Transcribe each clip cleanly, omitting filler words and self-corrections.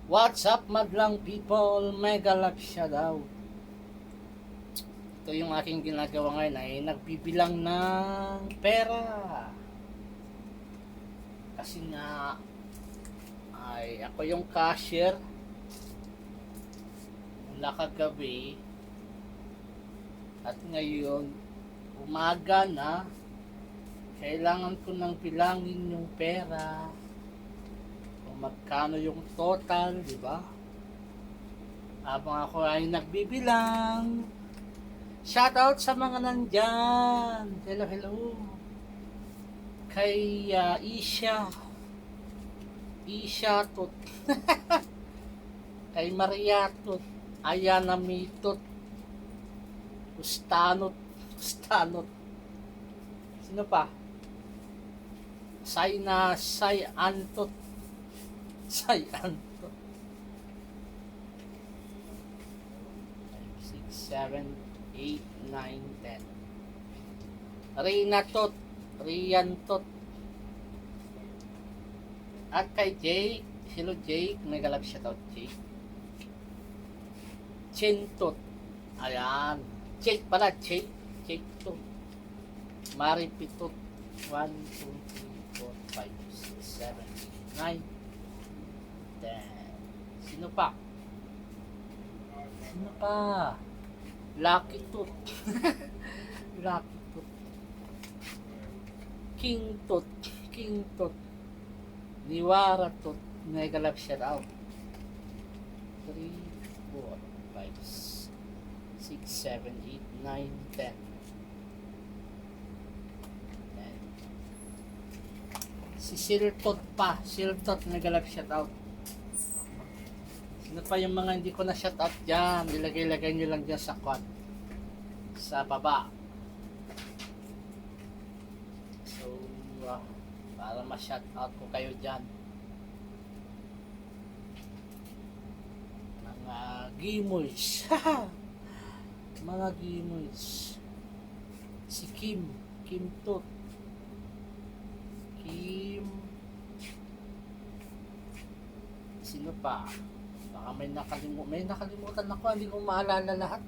What's up, madlang people? Mega love shoutout. Ito yung aking ginagawa ngayon ay nagbibilang ng pera. Kasi nga ay ako yung cashier. Mula kagabi at ngayon umaga na, kailangan ko nang bilangin yung pera. Magkano yung total, di ba? Habang ako ay nagbibilang. Shoutout sa mga nandyan. Hello, hello. Kay Isha Tot. Kay Maria Tot. Ayana Mitot. Ustanot. Sino pa? Say Antot. Say Antot. 6, 7, 8, 9, 10. Rina Tot. Rian Tot. At kay Jake. Hello Jake. Mega love shoutout Jake. Chin Tot. Ayan. Jake pala. Jake Tot. Maripi Tot. 1, 2, 3, 4, 5, 6, 7, 8, 9. Sino pa? Lucky Tot. Lucky Tot. King Tot. Niwara Tot. Mega love shout out. 3, 4, 5, 6, 7, 8, 9, 10. Si Siltot pa. Siltot, mega love shout out. Sino pa yung mga hindi ko na shout out dyan? Ilagay-lagay nyo lang dyan sa quad. Sa baba. So, para ma-shout out ko kayo dyan. Mga Gimoys. Mga Gimoys. Si Kim Tot. Sino pa? Baka may nakalimutan ako, hindi ko maalala lahat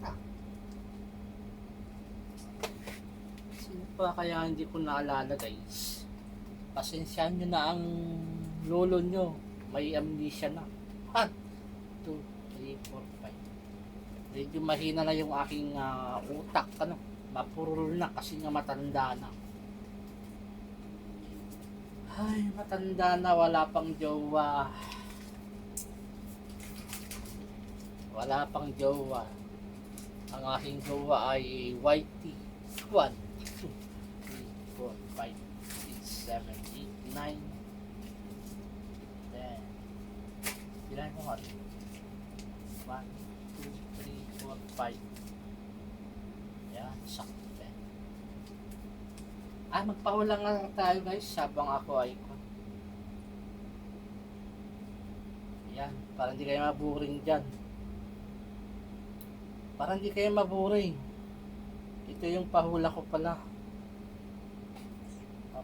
Sino pa kaya hindi ko naalala guys? Pasensyahan nyo na ang lolo nyo, may amnesia na. 1, 2, 3, 4, 5. Medyo mahina na yung aking utak, mapurol na kasi nga matanda na. Ay, matanda na, wala pang jowa. Wala pang jowa. Ang aking jowa ay whitey. 1, 2, 3, 4, 5, 6, 7, 8, 9, 10. Bilang ko nga. 1, 2, 3, 4, 5. Yan, sakto. Magpahula nga tayo guys habang ako ay yan, para hindi kayo maboring dyan. Para hindi kayo maboring. Ito yung pahula ko pala.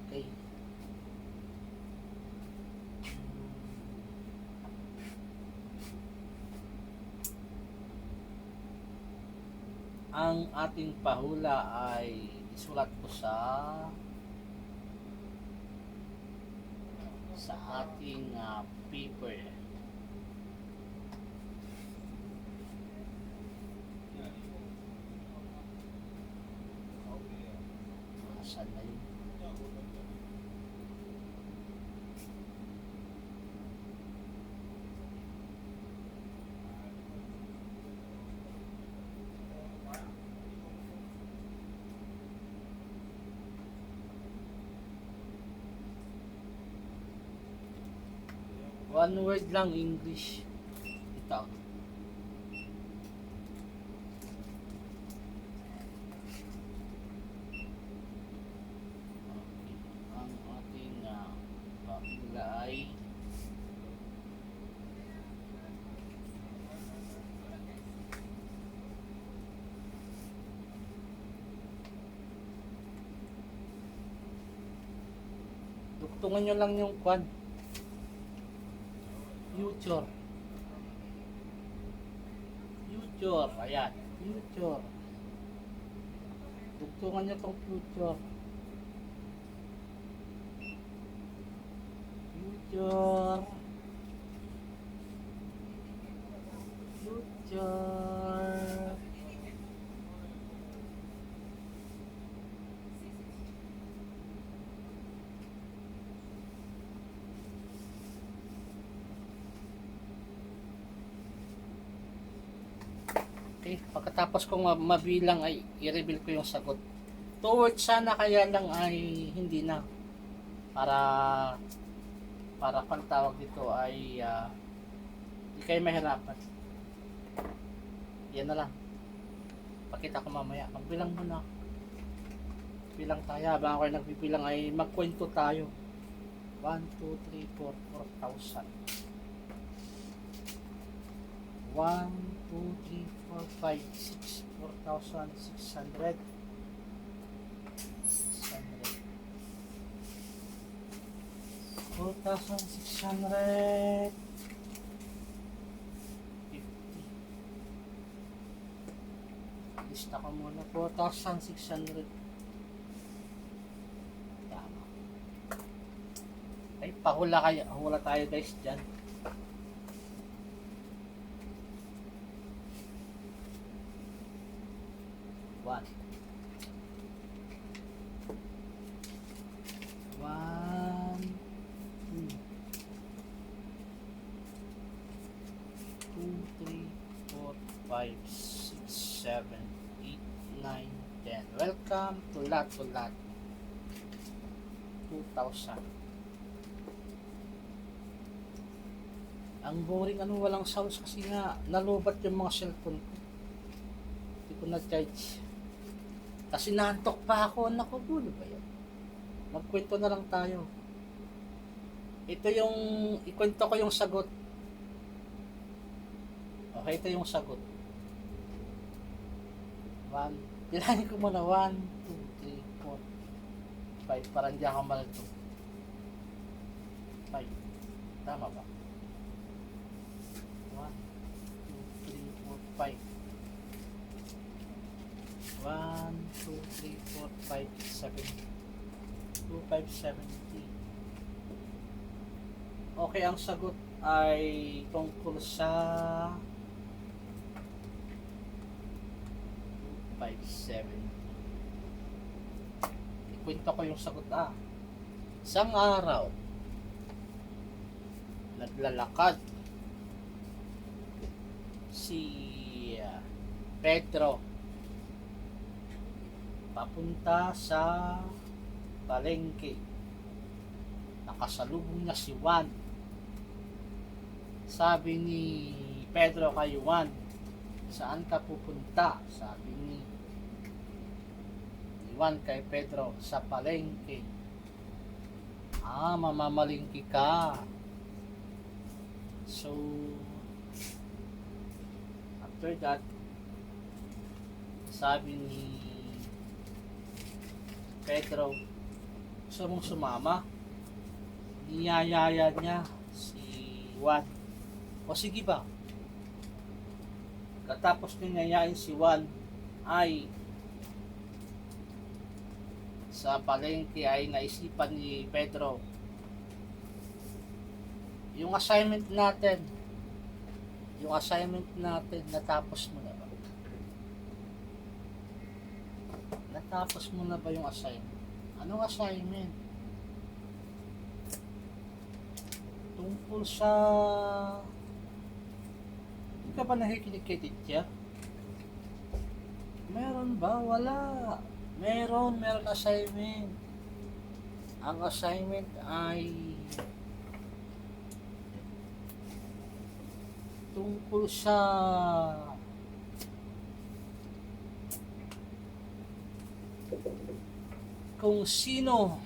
Okay. Ang ating pahula ay isulat ko sa ating paper. Saan na yun? One word lang English. Ito. Ang ating pahula ay duktungan nyo lang yung future. future. Ayan, future. Dugtungan nyo tong future. Future. Future. Okay, pagkatapos kong mabilang ay i-reveal ko yung sagot. Towards sana kaya lang ay hindi na. Para pang tawag dito ay hindi kayo mahirapan. Yan na lang. Pakita ko mamaya. Magbilang muna. Bilang tayo. Habang ako nagbibilang ay magkwento tayo. 1, 2, 3, 4, 4,000. 1, 2, 3, 4, 5, 6, 4,600. 4,600. 50. Lista ko muna. 4,600. Tama. Ay, pahula kayo. Hula tayo guys dyan. 1, 2, 3, 4, 5, 6, 7, 8, 9, 10. Welcome to Lot. 2,000. Ang boring walang sounds kasi nga nalubat yung mga cellphone ko. Hindi ko na-charge. Kasi naantok pa ako. Naku, gulo ba yan? Magkwento na lang tayo. Ito yung, ikwento ko yung sagot. Okay, ito yung sagot. 1, bilangin ko muna. 1, 2, 3, 4, 5. Parang di ako malito. 5. Tama ba? 1, 2, 3, 4, 5. 1, 2, 3, 4, 5, 7, 2, 5, 70. Okay, ang sagot ay tungkol sa 570. Ikwento ko yung sagot. Isang araw, naglalakad si Pedro papunta sa palengke. Nakasalubong niya si Juan. Sabi ni Pedro kay Juan, saan ka pupunta? Sabi ni Juan kay Pedro, sa palengke. Mamamalingki ka. So, after that, sabi ni Pedro, gusto mong sumama? Niyayaya niya si Juan. O sige ba? Katapos niyayain si Juan ay sa palengke ay naisipan ni Pedro yung assignment natin natapos mo na ba? Natapos mo na ba yung assignment? Anong assignment? Tungkol sa... Hindi ka ba nakikinig kay teacher? Meron ba? Wala. Meron assignment. Ang assignment ay tungkol sa kung sino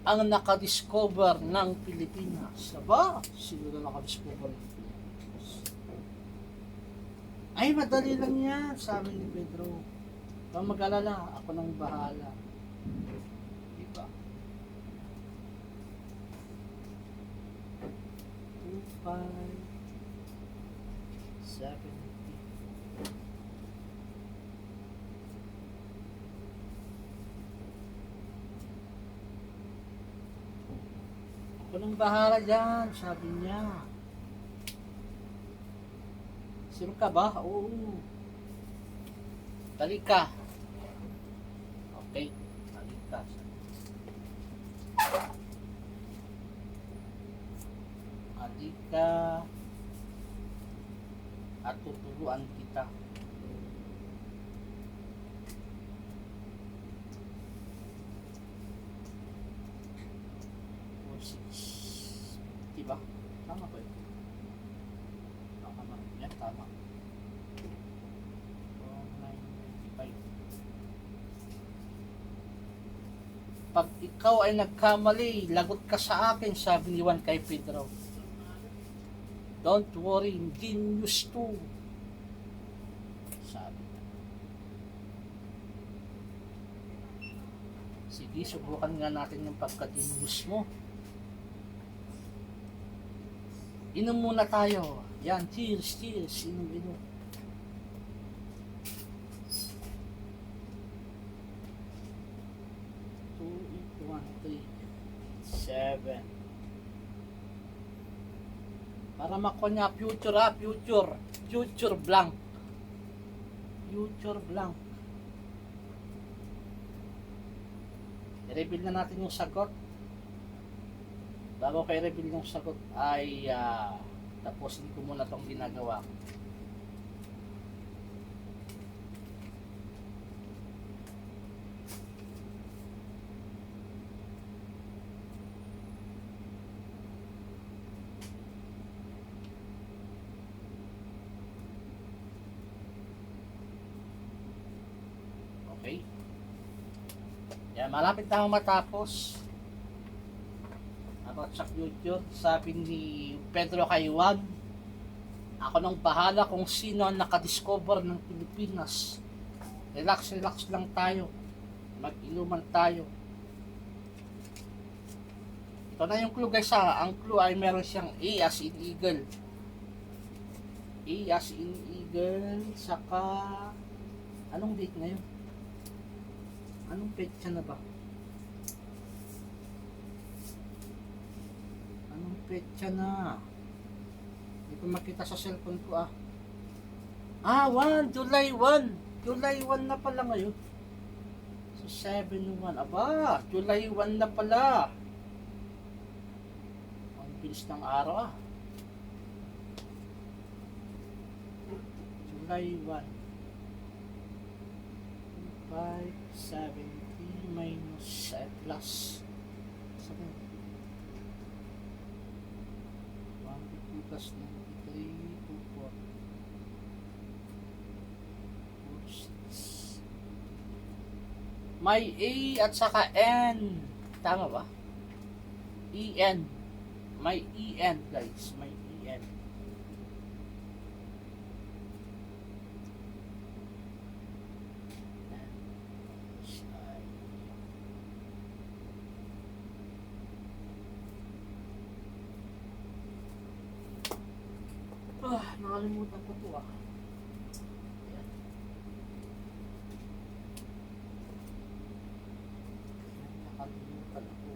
ang nakadiscover ng Pilipinas. Aba, sino na nakadiscover ng Pilipinas? Ay, madali lang yan, sabi ni Pedro. Huwag mag-alala, ako nang bahala. Diba? 2, 5, 7, 8, 9, 10. 70. Ako nang bahala dyan, sabi niya. Sure ka ba? Oo. Dali ka. Okay, dali ka. Dali ka. At tuturuan kita. O, 6. Diba? Tama ba ito? Tama na. Yan, tama. 995. Pag ikaw ay nagkamali, lagot ka sa akin, sabi ni Juan kay Pedro. Don't worry, genius to. Sabi niya. Sige, subukan nga natin yung pagka-genius mo. Inom muna tayo. Yan, cheers, cheers. Inom, inom. Two, eight, 1, 3, 7. Para makuha niya future ha, future. Future blank. Future blank. I-reveal na natin yung sagot. Bago kayo i-reveal yung sagot ay tapusin ko muna itong ginagawa ko. Okay. Yan, malapit na akong matapos. About sa future, sabi ni Pedro kay Juan, ako nang bahala kung sino ang nakadiscover ng Pilipinas. Relax, relax lang tayo. Mag-inuman tayo. Ito na yung clue guys ha. Ang clue ay meron siyang A as in eagle. A as in eagle. Saka, anong date ngayon? Anong petsa na ba? Anong petsa na? Hindi ko makita sa cellphone ko ah. 1, July 1. July 1 na pala ngayon. So 7-1. Aba, July 1 na pala. Ang bilis ng araw ah. July 1. 570 minus plus 7. 150 plus 93 24 46. May A at saka N. Tama ba? EN. May EN guys. May EN. Nakalimutan ko po ah. Ayan. Nakalimutan ako.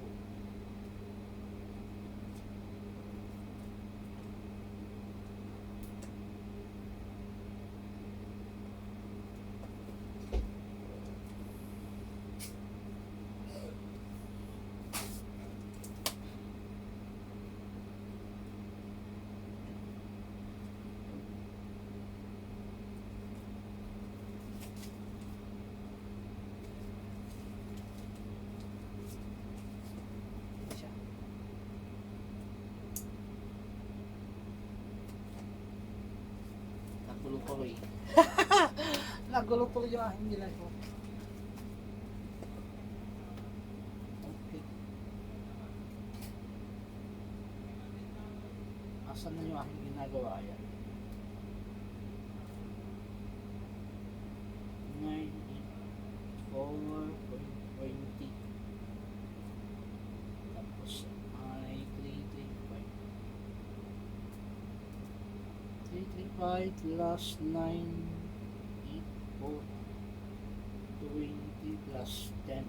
Nagulo ko eh. Nagulo ko yung aking ginagawa. Okay. Asan na yung aking ginagawa? Ayan. 94.20. Tapos ay 335. 335 plus 9, 8, 4, 20 plus 10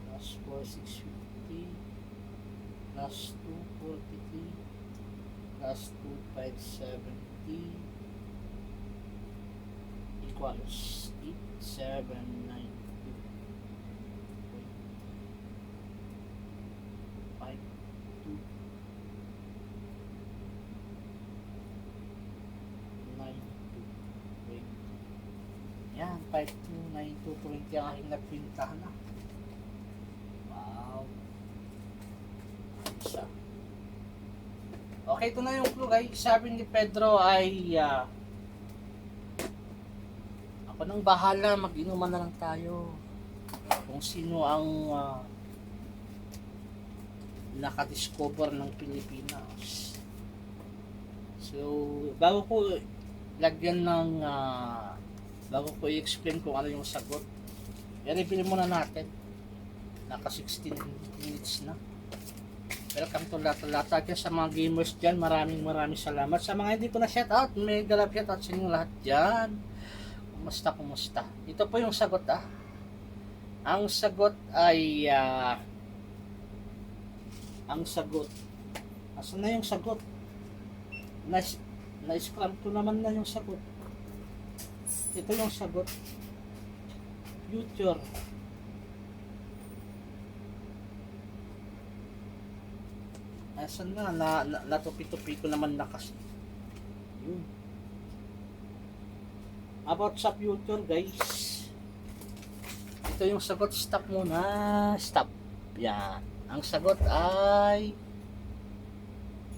plus 4, 650 plus 2, 43 plus 2, 5, 70 equals 8, 7, 9, 5, 2, 9, 2, 20. Yan, 5, 2, 9, 2, 20 ang aking nagpintahan na. Wow. Isa. Okay, ito na yung clue guys. Sabi ni Pedro ay ako nang bahala, mag-inuman na lang tayo. Kung sino ang nakadiscover ng Pilipinas. So, bago ko lagyan ng bago ko i-explain kung ano yung sagot, i-reveal muna natin. Naka 16 minutes na. Welcome to Lata sa mga gamers dyan. Maraming salamat. Sa mga hindi ko na shoutout, may galap shoutout sa inyo lahat dyan. Kumusta? Ito po yung sagot Ang sagot ay asan na yung sagot? Na-scram ko naman na yung sagot. Ito yung sagot. Future. Asan na? Natupi-tupi ko naman na kasi. Yun. About sa future guys. Ito yung sagot. Stop muna. Stop. Yan. Ang sagot ay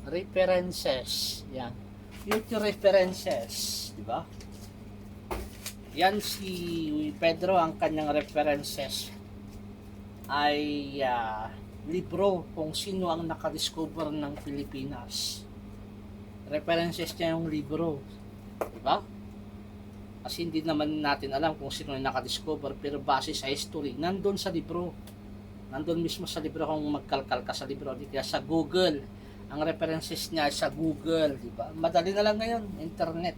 references. Yan. Future references. Diba? Yan si Pedro, ang kanyang references ay libro kung sino ang nakadiscover ng Pilipinas. References niya yung libro. Diba? Kasi hindi naman natin alam kung sino yung nakadiscover, pero base sa history, nandun sa libro. Nandun mismo sa libro kung magkalkal ka sa libro. Di kaya sa Google. Ang references niya sa Google. Diba? Madali na lang ngayon. Internet.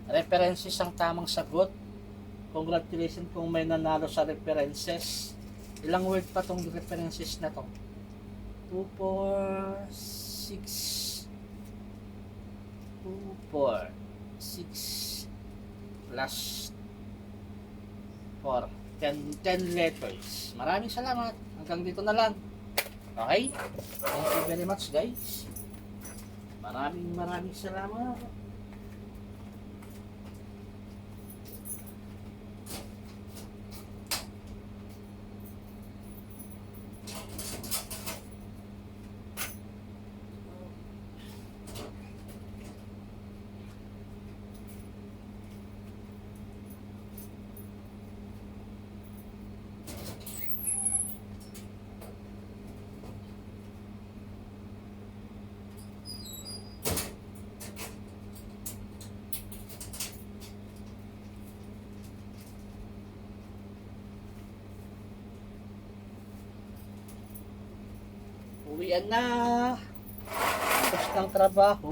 References ang tamang sagot. Congratulations kung may nanalo sa references. Ilang word pa tong references na to? 2, 4, 6 2, 4 6 plus 4 10 letters. Maraming salamat. Hanggang dito na lang. Okay? Thank you very much guys. Maraming salamat. Uwian na. Tapos ng trabaho.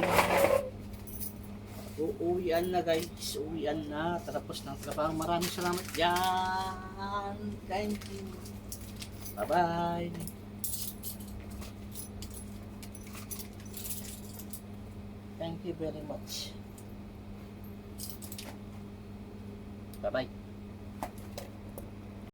Uuwian na guys. Uwian na. Tapos ng trabaho. Maraming salamat dyan. Thank you. Bye-bye. Thank you very much. Bye-bye.